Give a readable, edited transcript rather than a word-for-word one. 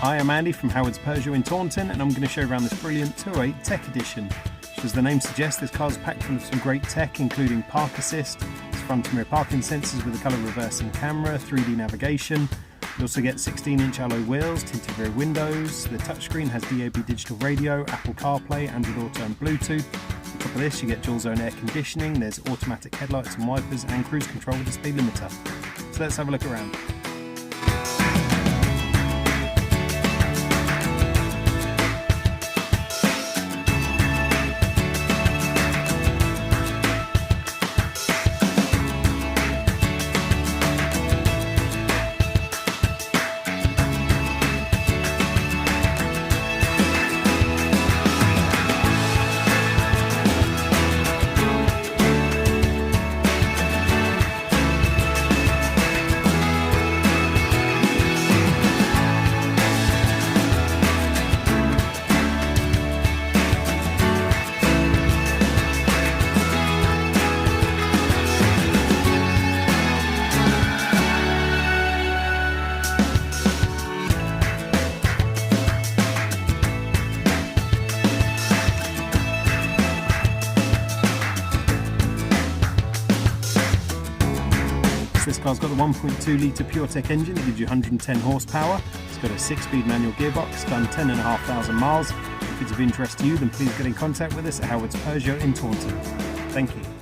Hi, I'm Andy from Howard's Peugeot in Taunton, and I'm going to show you around this brilliant 208 Tech Edition. As the name suggests, this car's packed full of some great tech, including park assist, its front and rear parking sensors with a colour reversing camera, 3D navigation. You also get 16-inch alloy wheels, tinted rear windows. The touchscreen has DAB digital radio, Apple CarPlay, Android Auto and Bluetooth. On top of this, you get dual zone air conditioning. There's automatic headlights and wipers, and cruise control with a speed limiter. So let's have a look around. This car's got the 1.2 litre PureTech engine that gives you 110 horsepower. It's got a 6-speed manual gearbox, done 10,500 miles. If it's of interest to you, then please get in contact with us at Howard's Peugeot in Taunton. Thank you.